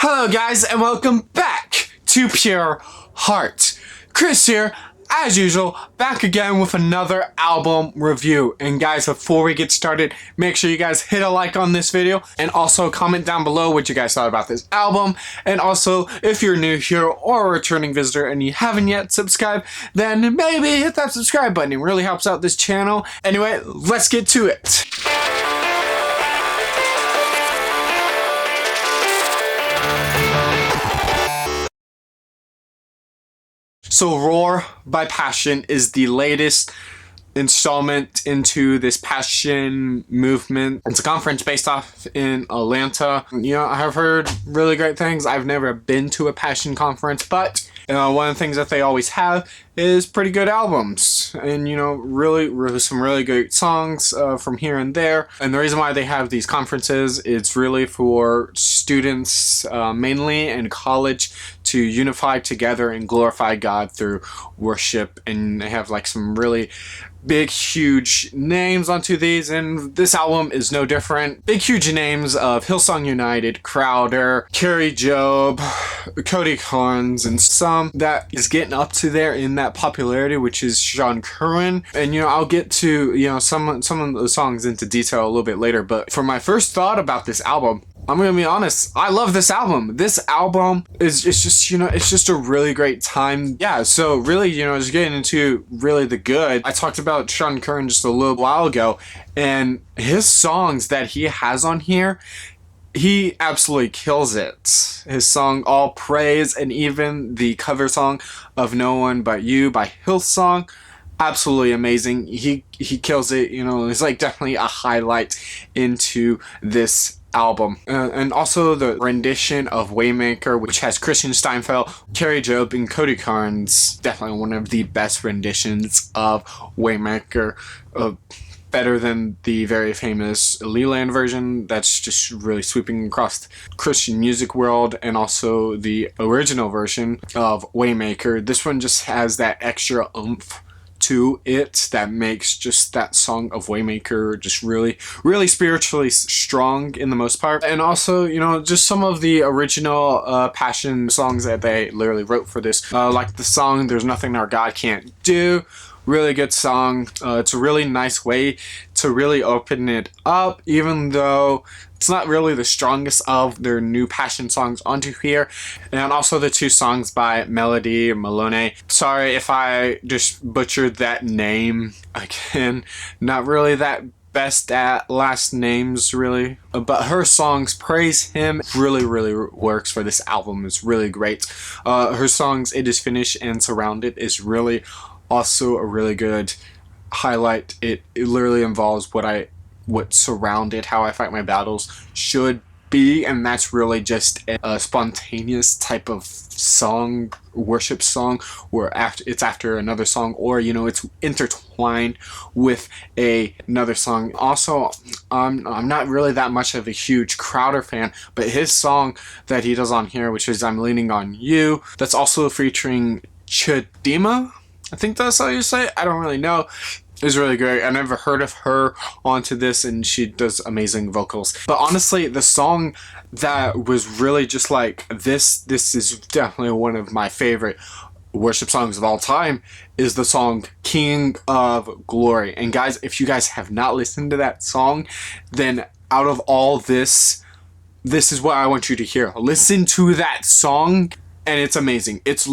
Hello guys and welcome back to Pure Heart. Chris here, as usual, back again with another album review. And guys, before we get started, make sure you guys hit a like on this video and also comment down below what you guys thought about this album. And also, if you're new here or a returning visitor and you haven't yet subscribed, then maybe hit that subscribe button. It really helps out this channel. Anyway, let's get to it. So Roar by Passion is the latest installment into this Passion movement. It's a conference based off in Atlanta. You know, I've heard really great things. I've never been to a Passion conference, but one of the things that they always have is pretty good albums and, you know, really some really great songs from here and there. And the reason why they have these conferences, it's really for students mainly in college to unify together and glorify God through worship. And they have like some really big huge names onto these, and this album is no different. Big huge names of Hillsong United, Crowder, Carrie Job, Cody Carnes, and some that is getting up to there in that popularity, which is Sean Curran. And you know, I'll get to, you know, some of the songs into detail a little bit later, but for my first thought about this album, I'm gonna be honest, I love this album. This album is just, you know, it's just a really great time. Yeah, so really, you know, just getting into really the good. I talked about Sean Curran just a little while ago, and his songs that he has on here, he absolutely kills it. His song All Praise, and even the cover song of No One But You by Hillsong, absolutely amazing. He kills it, you know. It's like definitely a highlight into this album. And also the rendition of Waymaker, which has Christian Steinfeld, Carrie Job, and Cody Carnes. Definitely one of the best renditions of Waymaker. Better than the very famous Leland version that's just really sweeping across the Christian music world, and also the original version of Waymaker. This one just has that extra oomph to it that makes just that song of Waymaker just really spiritually strong in the most part. And also, you know, just some of the original Passion songs that they literally wrote for this, like the song There's Nothing Our God Can't Do. Really good song. It's a really nice way to really open it up, even though it's not really the strongest of their new Passion songs onto here. And also the two songs by Melody Maloney. Sorry if I just butchered that name again. Not really that best at last names, really, but her songs Praise Him really works for this album. It's really great. Her songs It Is Finished and Surrounded is really also a really good highlight. It literally involves what Surrounded, how I fight my battles, should be, and that's really just a spontaneous type of song, worship song, where it's after another song, or, you know, it's intertwined with another song. Also, I'm not really that much of a huge Crowder fan, but his song that he does on here, which is I'm Leaning on You, that's also featuring Chidima, I think that's how you say it. I don't really know. It's really great. I never heard of her onto this, and she does amazing vocals. But honestly, the song that was really just like this is definitely one of my favorite worship songs of all time, is the song King of Glory. And guys, if you guys have not listened to that song, then out of all this is what I want you to hear. Listen to that song. And it's amazing. It's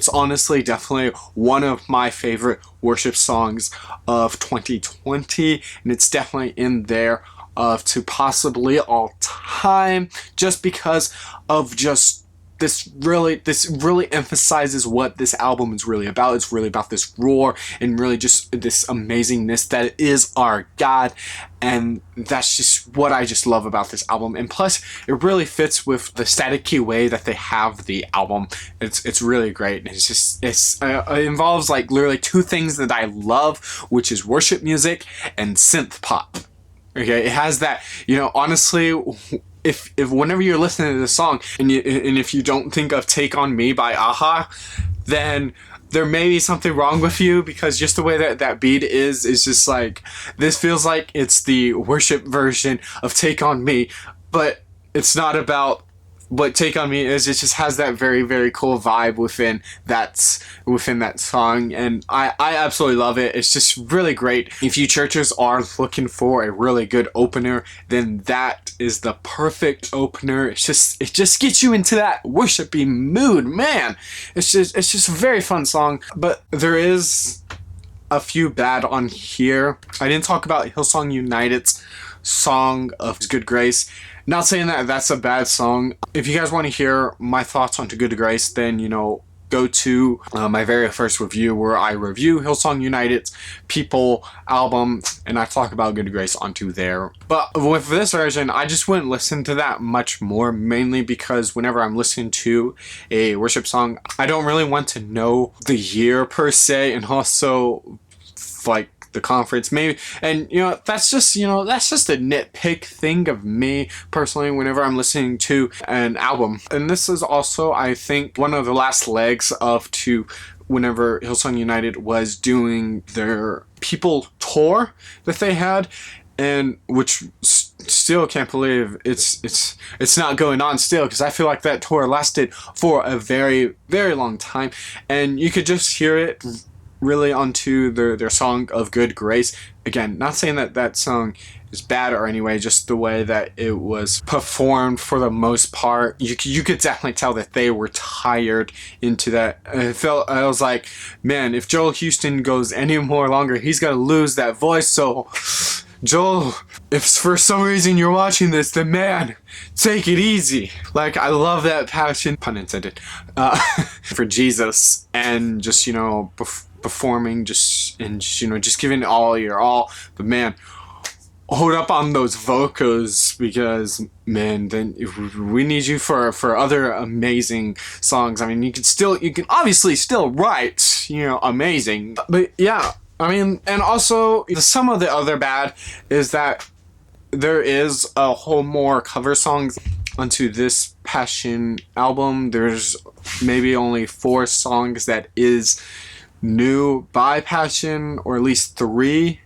honestly definitely one of my favorite worship songs of 2020, and it's definitely in there to possibly all time, just because of just this really emphasizes what this album is really about. It's really about this roar and really just this amazingness that is our God. And that's just what I just love about this album. And plus, it really fits with the staticky way that they have the album. It's really great. It involves like literally two things that I love, which is worship music and synth pop. Okay, it has that, you know, honestly, if whenever you're listening to this song and if you don't think of Take On Me by a-ha, then there may be something wrong with you, because just the way that beat is just like, this feels like it's the worship version of Take On Me, but it's not about what Take On Me is, it just has that very, very cool vibe within that song, and I absolutely love it. It's just really great. If you churches are looking for a really good opener, then that is the perfect opener. It just gets you into that worshipy mood, man. It's just a very fun song, but there is a few bad on here. I didn't talk about Hillsong United's song of Good Grace. Not saying that that's a bad song. If you guys want to hear my thoughts on To Good Grace, then, you know, go to my very first review where I review Hillsong United's People album, and I talk about Good Grace onto there. But with this version, I just wouldn't listen to that much more, mainly because whenever I'm listening to a worship song, I don't really want to know the year per se, and also like the conference maybe, and that's just a nitpick thing of me personally whenever I'm listening to an album. And this is also, I think, one of the last legs of to whenever Hillsong United was doing their People tour that they had, and which still can't believe it's not going on still, because I feel like that tour lasted for a very, very long time, and you could just hear it really onto their song of Good Grace. Again, not saying that that song is bad or anyway, just the way that it was performed for the most part. You could definitely tell that they were tired into that. I was like, man, if Joel Houston goes any more longer, he's gonna lose that voice. So Joel, if for some reason you're watching this, then man, take it easy. Like, I love that passion, pun intended, for Jesus, and just, performing, just giving all your all. But man, hold up on those vocals, because man, then we need you for other amazing songs. I mean, you can obviously still write, amazing, but yeah. I mean, and also some of the other bad is that there is a whole more cover songs onto this Passion album. There's maybe only 4 songs that is new by Passion, or at least 3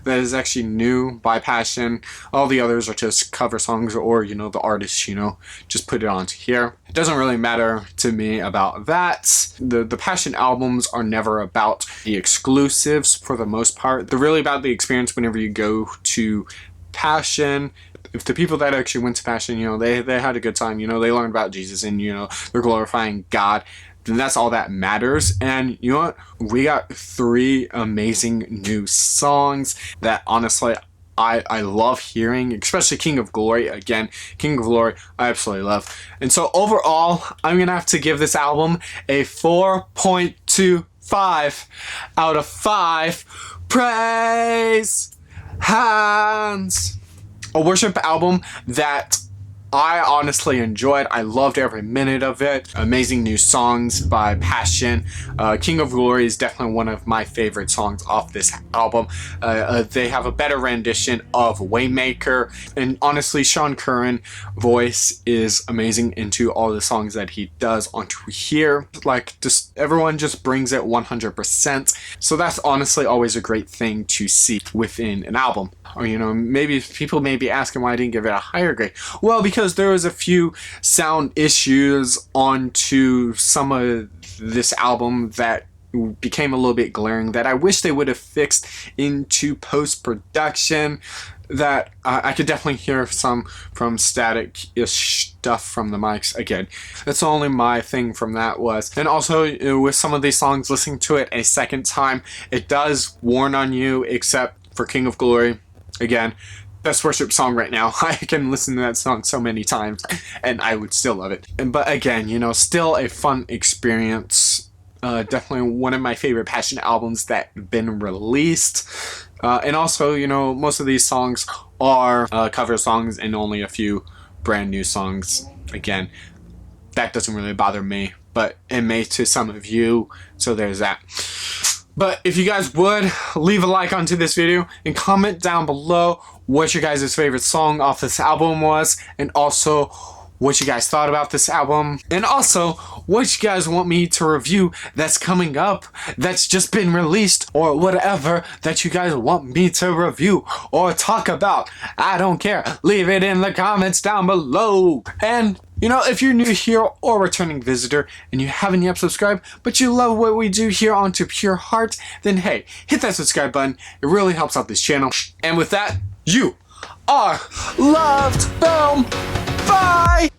that is actually new by Passion. All the others are just cover songs, or the artist just put it onto here. It doesn't really matter to me about that. The Passion albums are never about the exclusives for the most part. They're really about the experience whenever you go to Passion. If the people that actually went to Passion, they had a good time, they learned about Jesus, and they're glorifying God, then that's all that matters. And you know what? We got 3 amazing new songs that honestly I love hearing, especially King of Glory. Again, King of Glory, I absolutely love. And so overall, I'm going to have to give this album a 4.25 out of 5 praise hands. A worship album that I honestly enjoyed. I loved every minute of it. Amazing new songs by Passion. King of Glory is definitely one of my favorite songs off this album. They have a better rendition of Waymaker. And honestly, Sean Curran voice is amazing into all the songs that he does onto here. Like, just everyone just brings it 100%. So that's honestly always a great thing to see within an album. Or, maybe people may be asking why I didn't give it a higher grade. Well, because there was a few sound issues onto some of this album that became a little bit glaring, that I wish they would have fixed into post-production. That I could definitely hear some from static-ish stuff from the mics. Again, that's only my thing from that was. And also, with some of these songs, listening to it a second time, it does warn on you, except for King of Glory. Again, best worship song right now. I can listen to that song so many times and I would still love it. But again, still a fun experience. Definitely one of my favorite Passion albums that have been released. And also, most of these songs are cover songs and only a few brand new songs. Again, that doesn't really bother me, but it may to some of you, so there's that. But if you guys would, leave a like onto this video and comment down below what your guys' favorite song off this album was, and also what you guys thought about this album, and also what you guys want me to review that's coming up, that's just been released, or whatever that you guys want me to review or talk about. I don't care. Leave it in the comments down below. And You know, if you're new here or returning visitor and you haven't yet subscribed, but you love what we do here on To Pure Heart, then hey, hit that subscribe button. It really helps out this channel. And with that, you are loved. Boom. Bye.